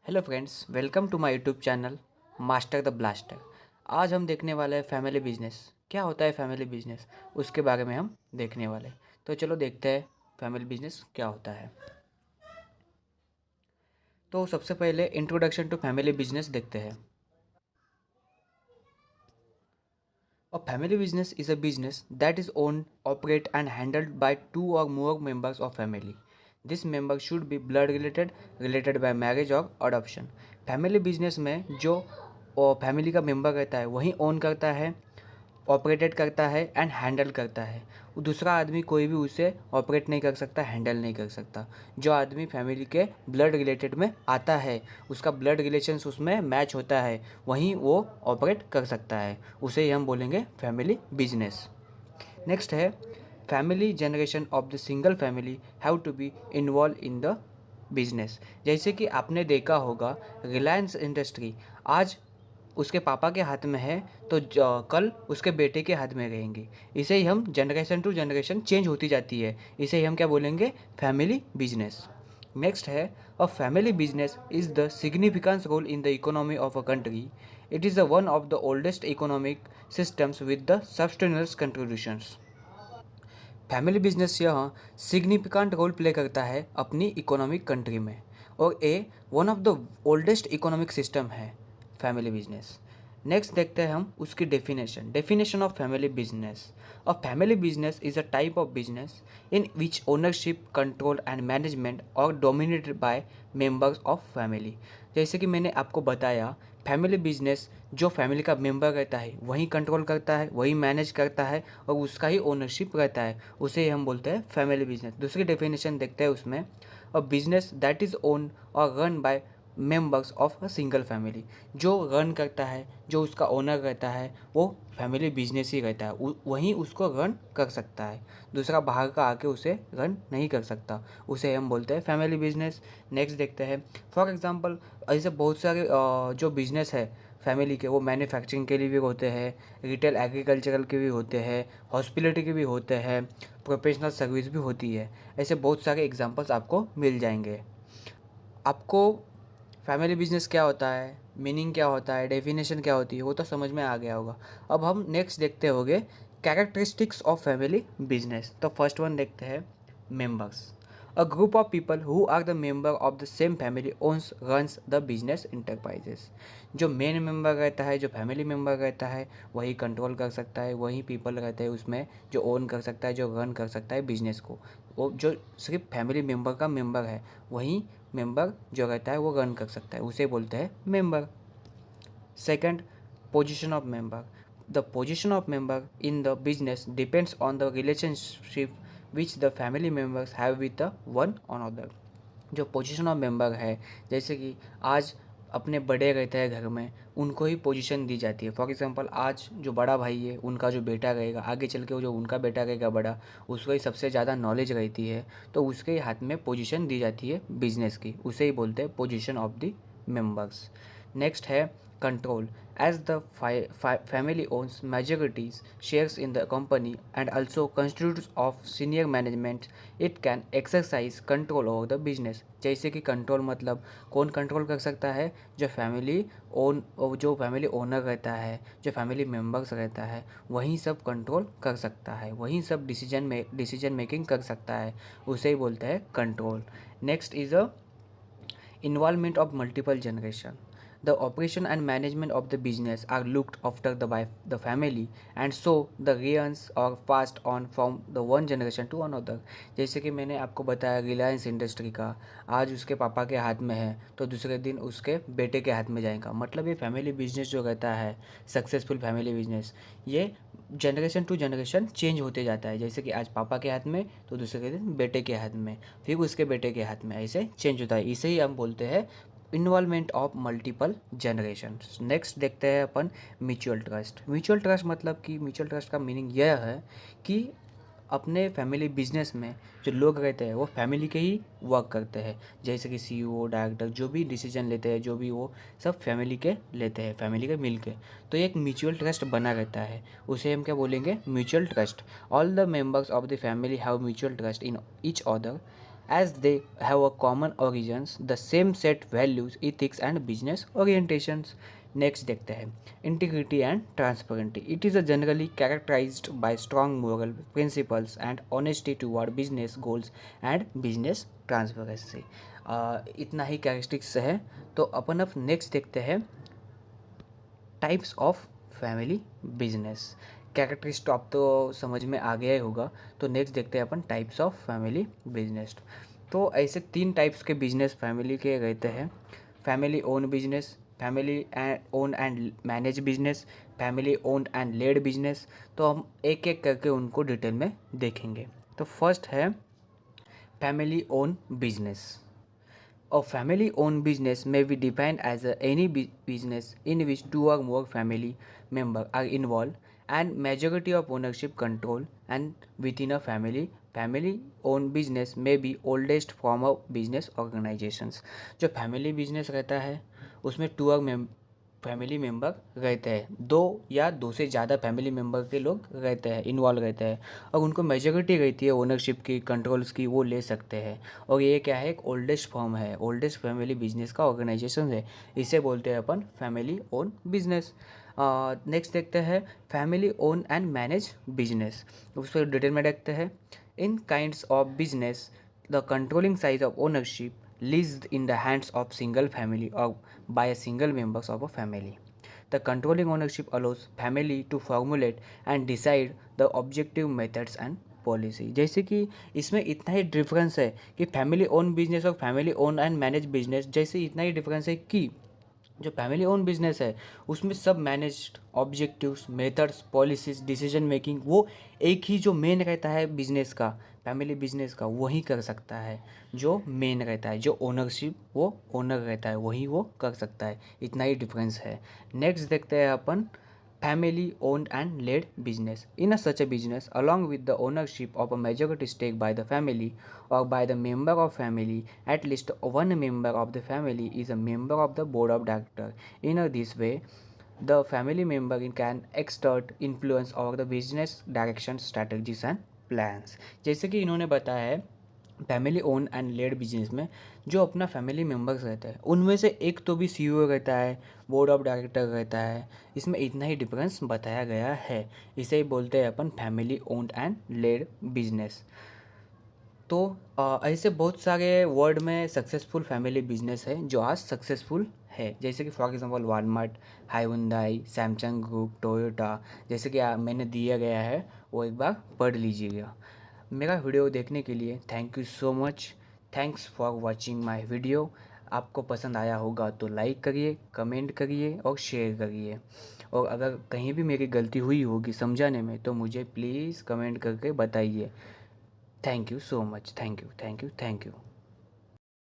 Hello friends, welcome to my YouTube channel master the blaster. आज हम देखने वाले हैं फैमिली बिजनेस। क्या होता है फैमिली बिजनेस, उसके बारे में हम देखने वाले हैं। तो चलो देखते हैं फैमिली बिजनेस क्या होता है। तो सबसे पहले इंट्रोडक्शन टू फैमिली बिजनेस देखते हैं। A family business is a business that is owned, operated, and handled by two or more members of family. This member should be blood related by marriage or adoption. Family business में जो family का member रहता है वही own करता है, operated करता है एंड हैंडल करता है। दूसरा आदमी कोई भी उसे ऑपरेट नहीं कर सकता, हैंडल नहीं कर सकता। जो आदमी फैमिली के ब्लड रिलेटेड में आता है, उसका ब्लड रिलेशंस उसमें मैच होता है, वहीं वो ऑपरेट कर सकता है। उसे ही हम बोलेंगे फैमिली बिजनेस। नेक्स्ट है family generation of the single family have to be involve in the business. जैसे कि आपने देखा होगा रिलायंस इंडस्ट्री आज उसके पापा के हाथ में है तो कल उसके बेटे के हाथ में रहेंगी। इसे ही हम जनरेशन टू जनरेशन चेंज होती जाती है। इसे ही हम क्या बोलेंगे, फैमिली बिजनेस। नेक्स्ट है a family business is the significance role in the economy of a country. It is the one of the oldest economic systems with the substance contributions. Family business यह significant role play करता है अपनी economic country में, और a one of the oldest economic system है family business. Next देखते हैं हम उसकी definition of family business. A family business is a type of business in which ownership, control and management are dominated by members of family. जैसे कि मैंने आपको बताया, फैमिली बिजनेस जो फैमिली का मेंबर रहता है वही कंट्रोल करता है, वही मैनेज करता है और उसका ही ओनरशिप रहता है, उसे हम बोलते हैं फैमिली बिजनेस। दूसरी डेफिनेशन देखते हैं उसमें, a business that is own or run by members of a single family. जो रन करता है, जो उसका ओनर रहता है, वो फैमिली बिजनेस ही रहता है, वहीं उसको रन कर सकता है। दूसरा बाहर का आके उसे रन नहीं कर सकता, उसे हम बोलते हैं फैमिली बिजनेस। नेक्स्ट देखते हैं, फॉर एग्जांपल ऐसे बहुत सारे जो बिजनेस है फैमिली के, वो मैन्युफैक्चरिंग के लिए भी होते हैं, रिटेल एग्रीकल्चरल के भी होते हैं, हॉस्पिटलिटी के भी होते हैं, प्रोफेशनल सर्विस भी होती है। ऐसे बहुत सारे एग्जांपल्स आपको मिल जाएंगे। आपको फैमिली बिजनेस क्या होता है, मीनिंग क्या होता है, डेफिनेशन क्या होती है, वो तो समझ में आ गया होगा। अब हम नेक्स्ट देखते होंगे कैरेक्टरिस्टिक्स ऑफ फैमिली बिजनेस। तो फर्स्ट वन देखते हैं members. A group of people who are the member of the same family owns runs the business enterprises. जो मेन मेंबर रहता है, जो फैमिली मेंबर रहता है, वही कंट्रोल कर सकता है, वही पीपल रहते हैं उसमें जो ओन कर सकता है, जो रन कर सकता है बिजनेस को। वो जो सिर्फ फैमिली मेंबर का मेंबर है, वही मेंबर जो रहता है वो रन कर सकता है, उसे बोलते हैं member. Second, position of member. The position of member in the business depends on the relationship which the family members have with the one on other. जो पोजीशन ऑफ मेंबर है, जैसे कि आज अपने बड़े रहते हैं घर में, उनको ही पोजीशन दी जाती है। फॉर एग्जांपल आज जो बड़ा भाई है, उनका जो बेटा रहेगा, आगे चल के वो जो उनका बेटा रहेगा बड़ा, उसको ही सबसे ज़्यादा नॉलेज रहती है, तो उसके हाथ में पोजीशन दी जाती है बिजनेस की, उसे ही बोलते हैं position of the members. Next है control. As the family owns majorities shares in the company and also constitutes of senior management, it can exercise control over the business। जैसे कि कंट्रोल मतलब कौन कंट्रोल कर सकता है, जो फैमिली ओनर रहता है, जो फैमिली मेम्बर्स रहता है, वही सब कंट्रोल कर सकता है, वही सब डिसीजन मेकिंग कर सकता है, उसे ही बोलते हैं control. Next is a involvement of multiple generation. The operation and management of the business are looked after by the family, and so the reins are passed on from the one generation to another। जैसे कि मैंने आपको बताया Reliance industry का, आज उसके पापा के हाथ में है तो दूसरे दिन उसके बेटे के हाथ में जाएगा। मतलब ये फैमिली बिजनेस जो रहता है, सक्सेसफुल फैमिली बिजनेस, ये जनरेशन टू जनरेशन चेंज होते जाता है। जैसे कि आज पापा के हाथ में तो दूसरे दिन बेटे के हाथ में, फिर उसके बेटे के हाथ में, ऐसे चेंज होता है। इसे ही हम बोलते हैं involvement of multiple generation. Next देखते हैं अपन म्यूचुअल ट्रस्ट। म्यूचुअल ट्रस्ट मतलब कि म्यूचुअल ट्रस्ट का मीनिंग यह है कि अपने फैमिली बिजनेस में जो लोग रहते हैं वो फैमिली के ही वर्क करते हैं। जैसे कि सीईओ, डायरेक्टर, जो भी डिसीजन लेते हैं, जो भी वो सब फैमिली के लेते हैं, फैमिली के मिल के। तो एक म्यूचुअल ट्रस्ट बना रहता है, उसे हम क्या बोलेंगे, mutual trust. All the members of the family have mutual trust in each other as they have a common origins, the same set values, ethics and business orientations. Next देखते हैं integrity and transparency. It is a generally characterized by strong moral principles and honesty toward business goals and business transparency. इतना ही characteristics है। तो अपन अब next देखते हैं types of family business. कैरेक्टरिस्ट आप तो समझ में आ गया ही होगा। तो नेक्स्ट देखते हैं अपन टाइप्स ऑफ फैमिली बिजनेस। तो ऐसे 3 टाइप्स के बिजनेस फैमिली के रहते हैं। Family own business, family own and manage business, family own and led business. तो हम एक एक करके उनको डिटेल में देखेंगे। तो फर्स्ट है family own business. A family-owned business may be defined as any business in which 2 or more family members are involved and majority of ownership control and within a family. Family-owned business may be oldest form of business organizations. जो family business रहता है उसमें 2 और family member रहते हैं, 2 या 2 से ज़्यादा फैमिली मेम्बर के लोग रहते हैं, इन्वॉल्व रहते हैं और उनको मेजॉरिटी रहती है ओनरशिप की, कंट्रोल्स की, वो ले सकते हैं। और ये क्या है, एक ओल्डेस्ट फर्म है, ओल्डेस्ट फैमिली बिजनेस का ऑर्गेनाइजेशन है, इसे बोलते हैं अपन फैमिली ओन बिजनेस। नेक्स्ट देखते हैं family own and manage business. उस पर डिटेल में देखते हैं। In kinds of business the controlling size of ownership lies in the hands of single family or by a single members of a family. The controlling ownership allows family to formulate and decide the objective methods and policy. जैसे कि इसमें इतना ही difference है कि family own business और family own and manage business, जैसे इतना ही difference है कि जो फैमिली ओन बिजनेस है उसमें सब managed objectives, methods, policies, decision making वो एक ही जो मेन रहता है बिजनेस का, फैमिली बिजनेस का, वही कर सकता है। जो मेन रहता है, जो ओनरशिप वो ओनर रहता है, वही वो कर सकता है। इतना ही डिफरेंस है। नेक्स्ट देखते हैं अपन family owned and led business. In such a business, along with the ownership of a majority stake by the family or by the member of family, at least one member of the family is a member of the board of directors. In this way, the family member can exert influence over the business direction, strategies and plans. जैसे कि इन्होंने बताया है family own and led business में जो अपना family members रहते हैं उनमें से एक तो भी सीईओ रहता है, बोर्ड ऑफ डायरेक्टर रहता है। इसमें इतना ही डिफरेंस बताया गया है। इसे ही बोलते हैं अपन family owned and led business. तो ऐसे बहुत सारे वर्ल्ड में सक्सेसफुल फैमिली बिजनेस है जो आज सक्सेसफुल है। जैसे कि for example Walmart, Hyundai, Samsung group, Toyota, जैसे कि मैंने दिया गया है, वो एक बार पढ़ लीजिएगा। मेरा वीडियो देखने के लिए thank you so much. Thanks for watching my video. आपको पसंद आया होगा तो लाइक करिए, कमेंट करिए और शेयर करिए। और अगर कहीं भी मेरी गलती हुई होगी समझाने में तो मुझे प्लीज़ कमेंट करके बताइए। Thank you so much. Thank you, thank you, thank you.